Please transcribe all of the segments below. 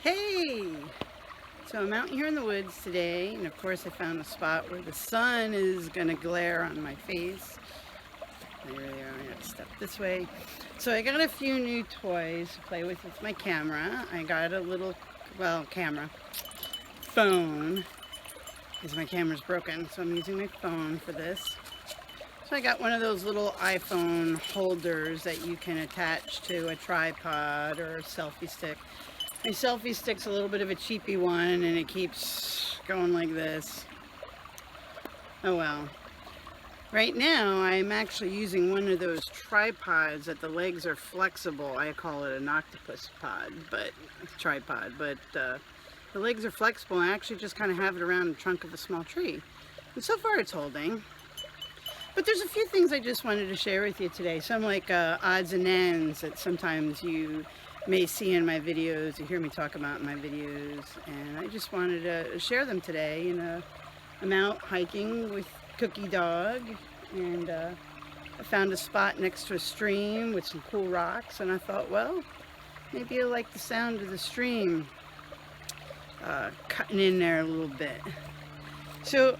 Hey! So I'm out here in the woods today, and of course I found a spot where the sun is gonna glare on my face. There we are, I gotta step this way. So I got a few new toys to play with my camera. I got a little, phone, because my camera's broken, so I'm using my phone for this. So I got one of those little iPhone holders that you can attach to a tripod or a selfie stick. My selfie stick's a little bit of a cheapy one, and it keeps going like this. Oh well. Right now, I'm actually using one of those tripods that the legs are flexible. I call it an octopus pod, but tripod. But the legs are flexible, and I actually just kind of have it around the trunk of a small tree. And so far, it's holding. But there's a few things I just wanted to share with you today. Some like odds and ends that sometimes you may see in my videos, you hear me talk about in my videos, and I just wanted to share them today. You know, I'm out hiking with Cookie Dog, and I found a spot next to a stream with some cool rocks, and I thought, well, maybe you'll like the sound of the stream cutting in there a little bit. So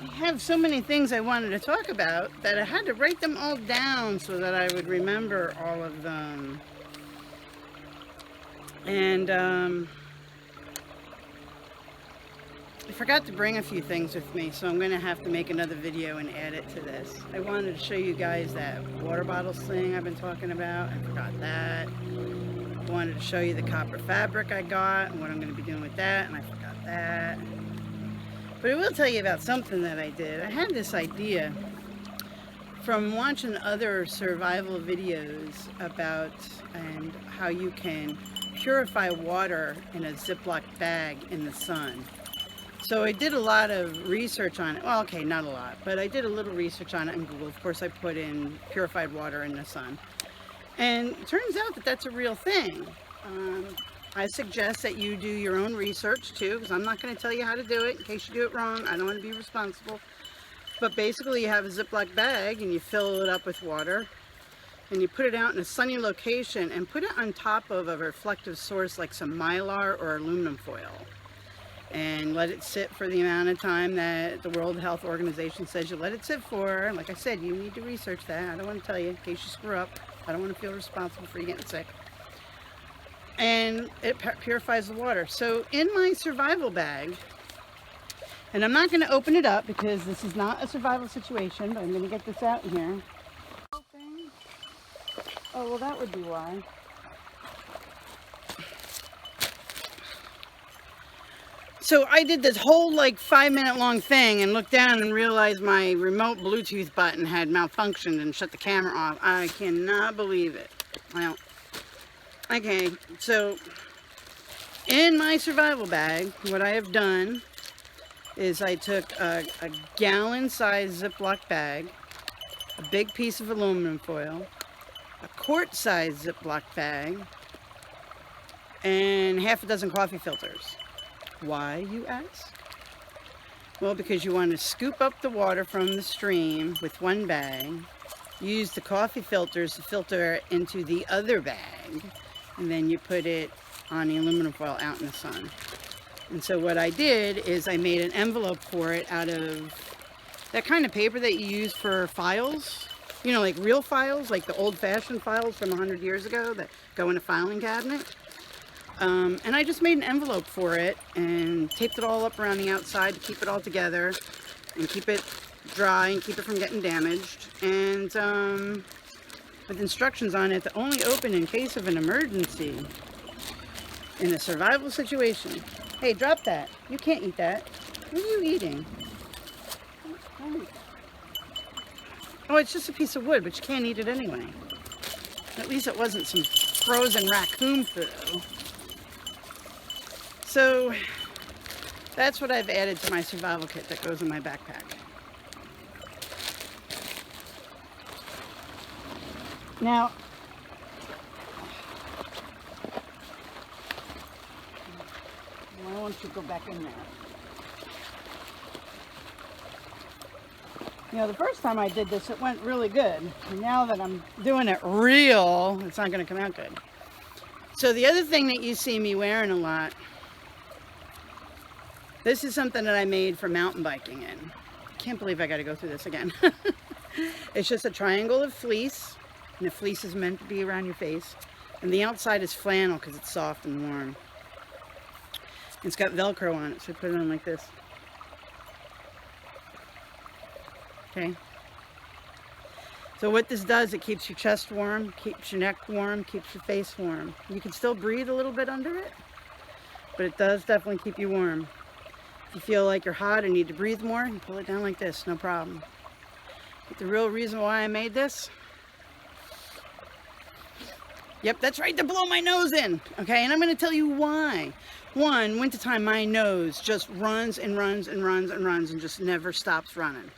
I have so many things I wanted to talk about that I had to write them all down so that I would remember all of them. And I forgot to bring a few things with me, so I'm going to have to make another video and add it to this. I wanted to show you guys that water bottle thing I've been talking about. I forgot that. I wanted to show you the copper fabric I got and what I'm going to be doing with that, and I forgot that. But I will tell you about something that I did. I had this idea from watching other survival videos about and how you can purify water in a Ziploc bag in the sun. So I did a lot of research on it. Well, okay, not a lot, but I did a little research on it in Google. Of course, I put in purified water in the sun. And it turns out that that's a real thing. I suggest that you do your own research too, because I'm not going to tell you how to do it in case you do it wrong. I don't want to be responsible. But basically you have a Ziploc bag and you fill it up with water and you put it out in a sunny location and put it on top of a reflective source like some mylar or aluminum foil. And let it sit for the amount of time that the World Health Organization says you let it sit for. Like I said, you need to research that. I don't want to tell you in case you screw up. I don't want to feel responsible for you getting sick. And it purifies the water. So in my survival bag, and I'm not going to open it up because this is not a survival situation, but I'm going to get this out in here. Oh, well, that would be why. So I did this whole like 5-minute long thing and looked down and realized my remote Bluetooth button had malfunctioned and shut the camera off. I cannot believe it. Well, okay, so in my survival bag, what I have done is I took a gallon-sized Ziploc bag, a big piece of aluminum foil, a quart-sized Ziploc bag, and half a dozen coffee filters. Why, you ask? Well, because you want to scoop up the water from the stream with one bag, use the coffee filters to filter it into the other bag, and then you put it on the aluminum foil out in the sun. And so what I did is I made an envelope for it out of that kind of paper that you use for files. You know, like real files, like the old-fashioned files from 100 years ago that go in a filing cabinet. And I just made an envelope for it and taped it all up around the outside to keep it all together and keep it dry and keep it from getting damaged. And with instructions on it to only open in case of an emergency in a survival situation. Hey, drop that. You can't eat that. What are you eating? Oh, it's just a piece of wood, but you can't eat it anyway. At least it wasn't some frozen raccoon poo. So that's what I've added to my survival kit that goes in my backpack. Now, why don't you go back in there? You know, the first time I did this, it went really good. And now that I'm doing it real, it's not going to come out good. So the other thing that you see me wearing a lot, this is something that I made for mountain biking in. I can't believe I got to go through this again. It's just a triangle of fleece, and the fleece is meant to be around your face, and the outside is flannel because it's soft and warm. It's got Velcro on it, so I put it on like this. Okay. So what this does, it keeps your chest warm, keeps your neck warm, keeps your face warm. You can still breathe a little bit under it, but it does definitely keep you warm. If you feel like you're hot and need to breathe more, you pull it down like this, no problem. But the real reason why I made this, yep, that's right, to blow my nose in, okay? And I'm gonna tell you why. One, wintertime, my nose just runs and runs and runs and runs and just never stops running.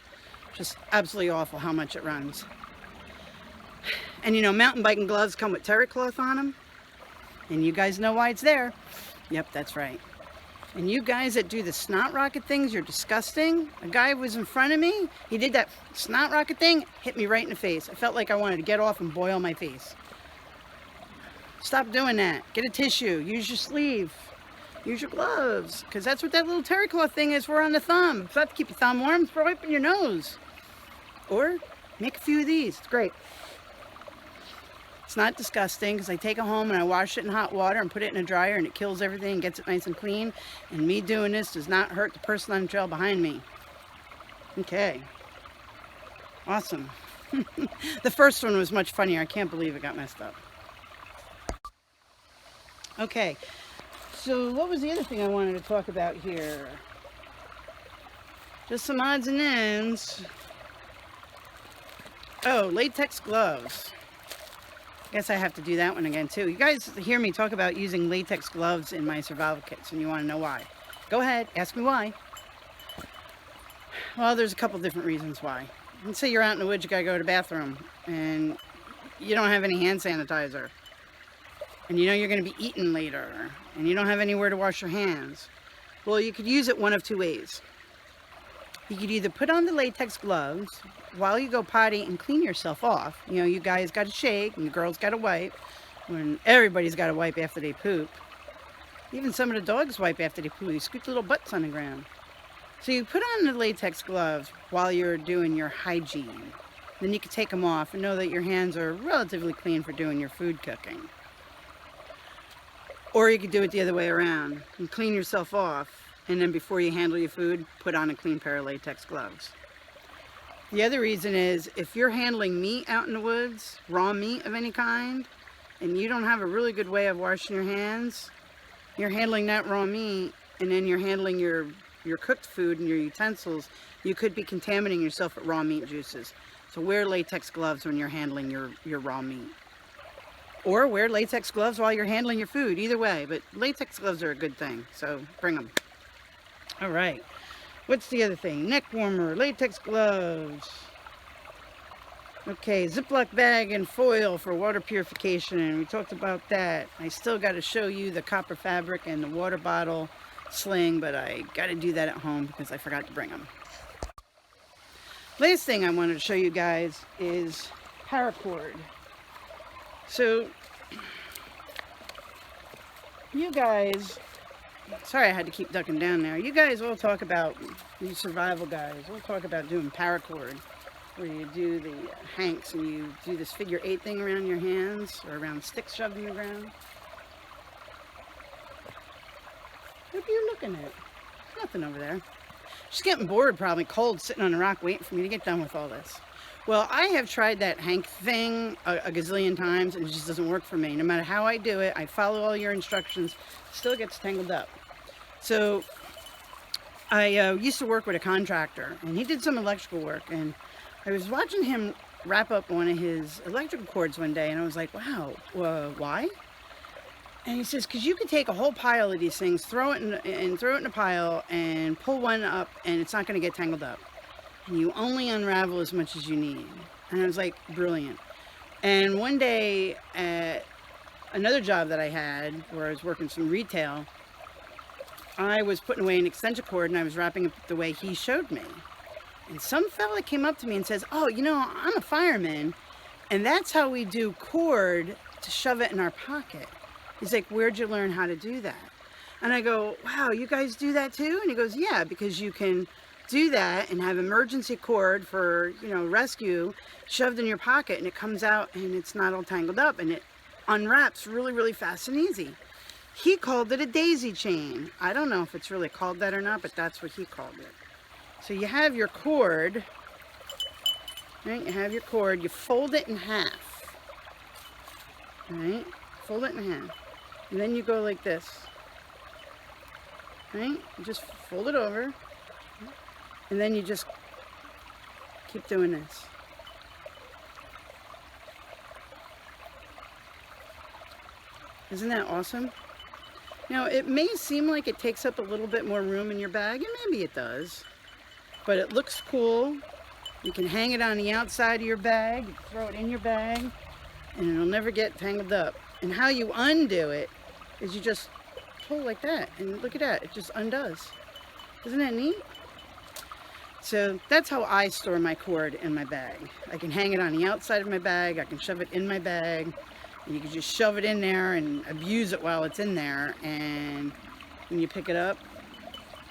Just absolutely awful how much it runs. And you know, mountain biking gloves come with terry cloth on them. And you guys know why it's there. Yep, that's right. And you guys that do the snot rocket things, you're disgusting. A guy was in front of me. He did that snot rocket thing, hit me right in the face. I felt like I wanted to get off and boil my face. Stop doing that. Get a tissue. Use your sleeve. Use your gloves. Because that's what that little terry cloth thing is for on the thumb. It's not to keep your thumb warm. It's for wiping your nose. Or make a few of these. It's great. It's not disgusting because I take it home and I wash it in hot water and put it in a dryer and it kills everything and gets it nice and clean. And me doing this does not hurt the person on the trail behind me. Okay. Awesome. The first one was much funnier. I can't believe it got messed up. Okay. So what was the other thing I wanted to talk about here? Just some odds and ends. Oh, latex gloves. Guess I have to do that one again too. You guys hear me talk about using latex gloves in my survival kits and you want to know why. Go ahead, ask me why. Well, there's a couple different reasons why. Let's say you're out in the woods, you gotta go to the bathroom and you don't have any hand sanitizer. And you know you're going to be eating later and you don't have anywhere to wash your hands. Well, you could use it one of two ways. You could either put on the latex gloves while you go potty and clean yourself off. You know, you guys got to shake and the girls got to wipe. When everybody's got to wipe after they poop. Even some of the dogs wipe after they poop. They scoot little butts on the ground. So you put on the latex gloves while you're doing your hygiene. Then you can take them off and know that your hands are relatively clean for doing your food cooking. Or you could do it the other way around and clean yourself off, and then before you handle your food, put on a clean pair of latex gloves. The other reason is if you're handling meat out in the woods, raw meat of any kind, and you don't have a really good way of washing your hands, you're handling that raw meat and then you're handling your cooked food and your utensils, you could be contaminating yourself with raw meat juices. So wear latex gloves when you're handling your raw meat. Or wear latex gloves while you're handling your food, either way. But latex gloves are a good thing, so bring them. All right. What's the other thing? Neck warmer, latex gloves. Okay, Ziploc bag and foil for water purification, and we talked about that. I still got to show you the copper fabric and the water bottle sling, but I got to do that at home because I forgot to bring them. Last thing I wanted to show you guys is PARACORD. So, you guys, sorry I had to keep ducking down there. You guys all talk about, you survival guys, we'll talk about doing paracord, where you do the hanks and you do this figure 8 thing around your hands, or around sticks shoved in the ground. What are you looking at? There's nothing over there. Just getting bored, probably cold, sitting on a rock waiting for me to get done with all this. Well, I have tried that hank thing a gazillion times and it just doesn't work for me. No matter how I do it, I follow all your instructions, it still gets tangled up. So I used to work with a contractor and he did some electrical work, and I was watching him wrap up one of his electrical cords one day and I was like, wow, why? And he says, because you can take a whole pile of these things, throw it in a pile and pull one up and it's not going to get tangled up. And you only unravel as much as you need. And I was like, brilliant. And one day at another job that I had, where I was working some retail, I was putting away an extension cord and I was wrapping it the way he showed me. And some fella came up to me and says, oh, you know, I'm a fireman, and that's how we do cord to shove it in our pocket. He's like, where'd you learn how to do that? And I go, wow, you guys do that too? And he goes, yeah, because you can do that and have emergency cord for, you know, rescue shoved in your pocket, and it comes out and it's not all tangled up, and it unwraps really, really fast and easy. He called it a daisy chain. I don't know if it's really called that or not, but that's what he called it. So you have your cord, right? You have your cord, you fold it in half, right? Fold it in half, and then you go like this, right? You just fold it over, and then you just keep doing this. Isn't that awesome? Now, it may seem like it takes up a little bit more room in your bag, and maybe it does, but it looks cool. You can hang it on the outside of your bag, you can throw it in your bag, and it'll never get tangled up. And how you undo it is you just pull like that, and look at that, it just undoes. Isn't that neat? So that's how I store my cord in my bag. I can hang it on the outside of my bag, I can shove it in my bag. You can just shove it in there and abuse it while it's in there, and when you pick it up,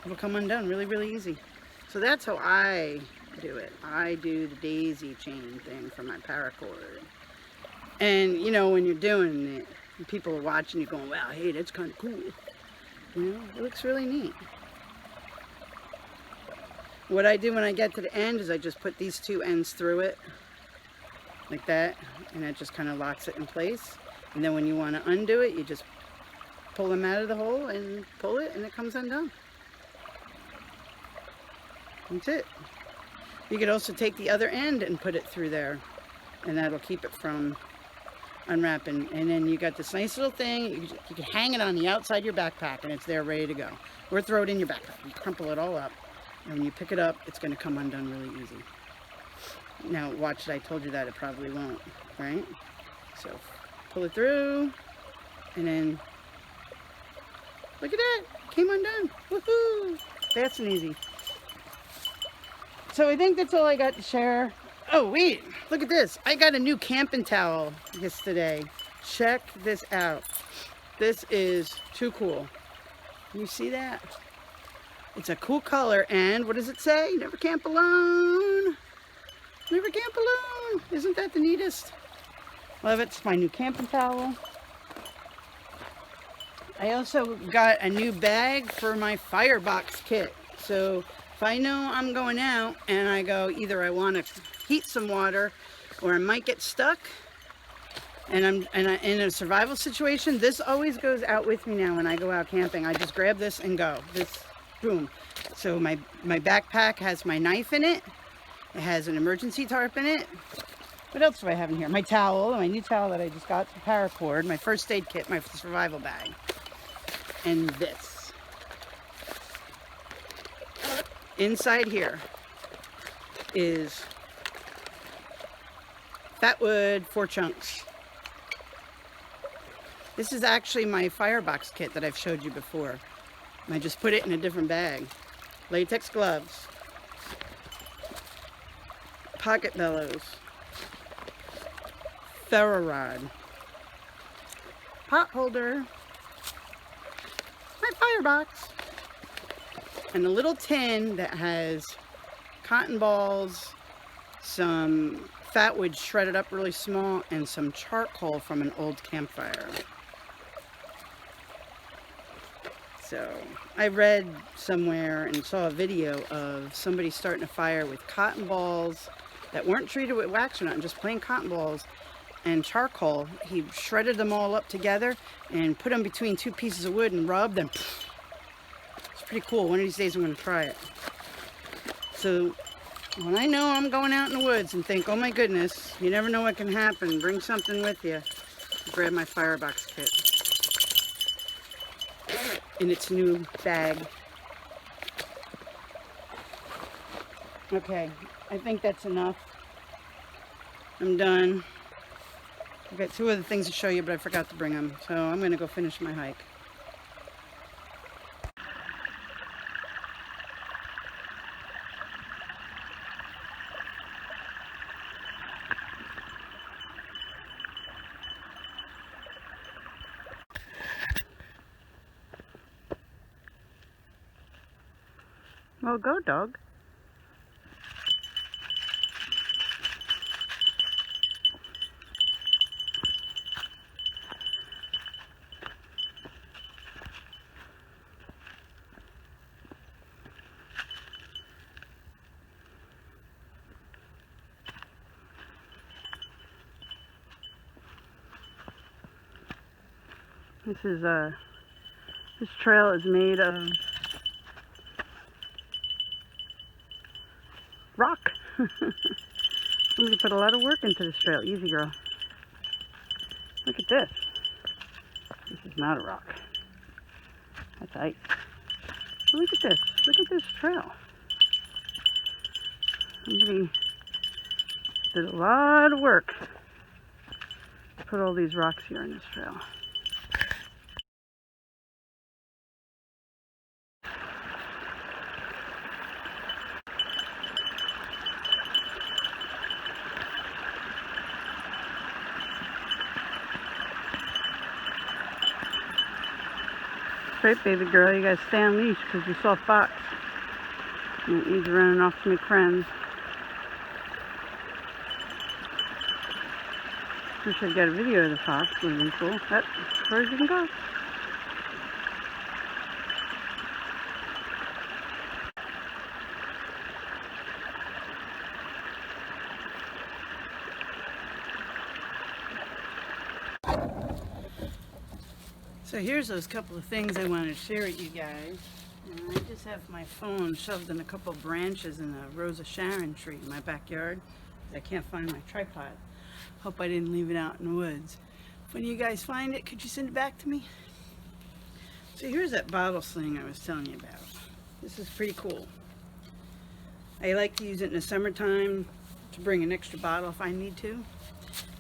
it'll come undone really, really easy. So that's how I do it. I do the daisy chain thing for my paracord. And you know, when you're doing it, people are watching you going, wow, hey, that's kind of cool. You know, it looks really neat. What I do when I get to the end is I just put these two ends through it, like that, and that just kind of locks it in place. And then when you want to undo it, you just pull them out of the hole and pull it, and it comes undone. That's it. You could also take the other end and put it through there, and that'll keep it from unwrapping. And then you got this nice little thing. You can hang it on the outside of your backpack, and it's there ready to go. Or throw it in your backpack. You crumple it all up, and when you pick it up, it's going to come undone really easy. Now watch it, I told you that it probably won't, right? So pull it through, and then look at that, came undone. Woohoo! Fast and easy. So I think that's all I got to share. Oh wait, look at this. I got a new camping towel yesterday. Check this out. This is too cool. Can you see that? It's a cool color, and what does it say? Never camp alone. Never camp alone. Isn't that the neatest? Love it. It's my new camping towel. I also got a new bag for my firebox kit. So if I know I'm going out and I go, either I want to heat some water or I might get stuck and I'm in a survival situation, this always goes out with me now when I go out camping. I just grab this and go. This, boom. So my backpack has my knife in it. It has an emergency tarp in it. What else do I have in here? My towel, my new towel that I just got from PARACORD, my first aid kit, my survival bag, and this. Inside here is fat wood, 4 chunks. This is actually my firebox kit that I've showed you before. I just put it in a different bag. Latex gloves. Pocket bellows, ferro rod, pot holder, my firebox, and a little tin that has cotton balls, some fat wood shredded up really small, and some charcoal from an old campfire. So I read somewhere and saw a video of somebody starting a fire with cotton balls that weren't treated with wax or nothing, just plain cotton balls and charcoal. He shredded them all up together and put them between 2 pieces of wood and rubbed them. It's pretty cool. One of these days I'm going to try it. So when I know I'm going out in the woods and think, oh my goodness, you never know what can happen, bring something with you. Grab my firebox kit in its new bag. Okay, I think that's enough. I'm done. I've got 2 other things to show you, but I forgot to bring them. So I'm going to go finish my hike. Well, go, dog. This trail is made of rock. Somebody put a lot of work into this trail. Easy, girl. Look at this. This is not a rock. That's ice. But look at this. Look at this trail. Somebody did a lot of work to put all these rocks here in this trail. Right, baby girl, you gotta stay on leash because you saw a fox. And he's running off to make friends. Wish I'd got a video of the fox. Would have been cool. That's as far as you can go. So here's those couple of things I wanted to share with you guys. And I just have my phone shoved in a couple of branches in a Rosa Sharon tree in my backyard. I can't find my tripod. Hope I didn't leave it out in the woods. When you guys find it, could you send it back to me? So here's that bottle sling I was telling you about. This is pretty cool. I like to use it in the summertime to bring an extra bottle if I need to.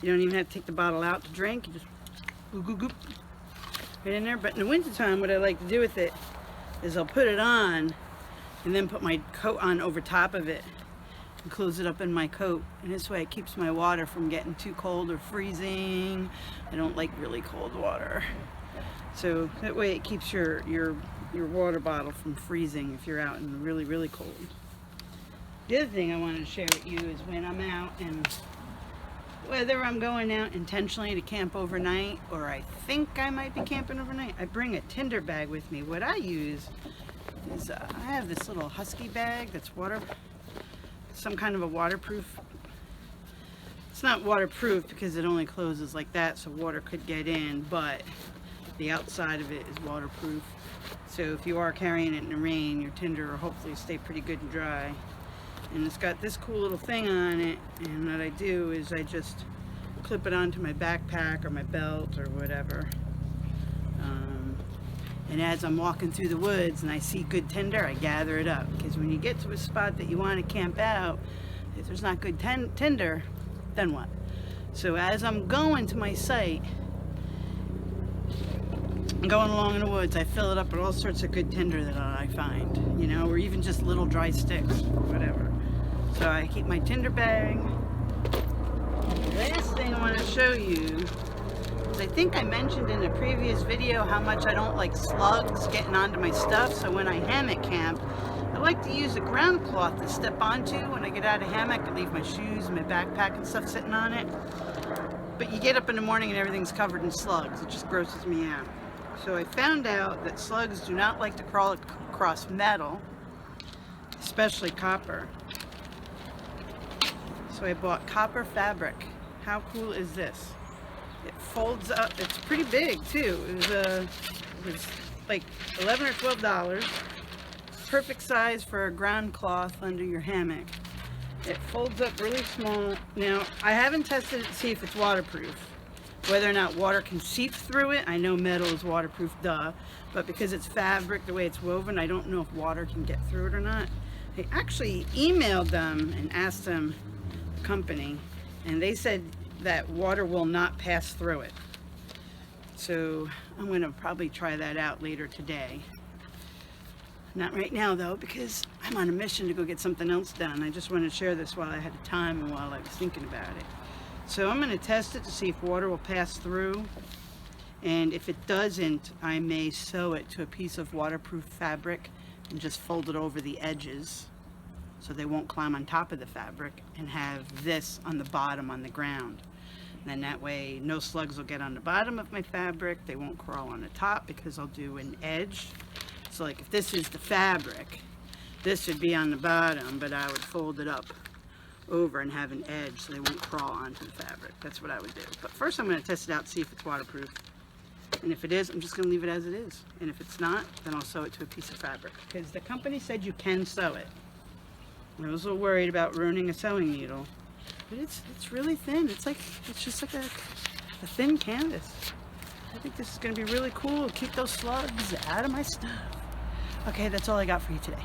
You don't even have to take the bottle out to drink. You just goop, goop, goop. Right in there. But in the wintertime, what I like to do with it is I'll put it on and then put my coat on over top of it and close it up in my coat. And this way it keeps my water from getting too cold or freezing. I don't like really cold water. So that way it keeps your water bottle from freezing if you're out in really, really cold. The other thing I wanted to share with you is when I'm out, and whether I'm going out intentionally to camp overnight or I think I might be camping overnight, I bring a tinder bag with me. What I use is I have this little husky bag that's some kind of a waterproof. It's not waterproof because it only closes like that, so water could get in, but the outside of it is waterproof. So if you are carrying it in the rain, your tinder will hopefully stay pretty good and dry. And it's got this cool little thing on it, and what I do is I just clip it onto my backpack or my belt or whatever. And as I'm walking through the woods and I see good tinder, I gather it up. Because when you get to a spot that you want to camp out, if there's not good tinder, then what? So as I'm going to my site, going along in the woods, I fill it up with all sorts of good tinder that I find, you know, or even just little dry sticks or whatever. So I keep my tinder bag. The last thing I want to show you is I think I mentioned in a previous video how much I don't like slugs getting onto my stuff. So when I hammock camp, I like to use a ground cloth to step onto. When I get out of hammock, I leave my shoes and my backpack and stuff sitting on it. But you get up in the morning and everything's covered in slugs. It just grosses me out. So I found out that slugs do not like to crawl across metal, especially copper. So I bought copper fabric. How cool is this? It folds up. It's pretty big too. It was like $11 or $12. Perfect size for a ground cloth under your hammock. It folds up really small. Now, I haven't tested it to see if it's waterproof. Whether or not water can seep through it. I know metal is waterproof, duh. But because it's fabric, the way it's woven, I don't know if water can get through it or not. I actually emailed them and asked them, the company, and they said that water will not pass through it. So I'm going to probably try that out later today. Not right now though, because I'm on a mission to go get something else done. I just want to share this while I had the time and while I was thinking about it. So I'm going to test it to see if water will pass through, and if it doesn't, I may sew it to a piece of waterproof fabric and just fold it over the edges so they won't climb on top of the fabric, and have this on the bottom on the ground. And then that way no slugs will get on the bottom of my fabric, they won't crawl on the top because I'll do an edge. So like if this is the fabric, this would be on the bottom, but I would fold it up over and have an edge so they won't crawl onto the fabric. That's what I would do. But first I'm going to test it out, see if it's waterproof. And if it is, I'm just going to leave it as it is. And if it's not, then I'll sew it to a piece of fabric. Because the company said you can sew it. I was a little worried about ruining a sewing needle. But it's really thin. It's just like a thin canvas. I think this is going to be really cool. Keep those slugs out of my stuff. Okay, that's all I got for you today.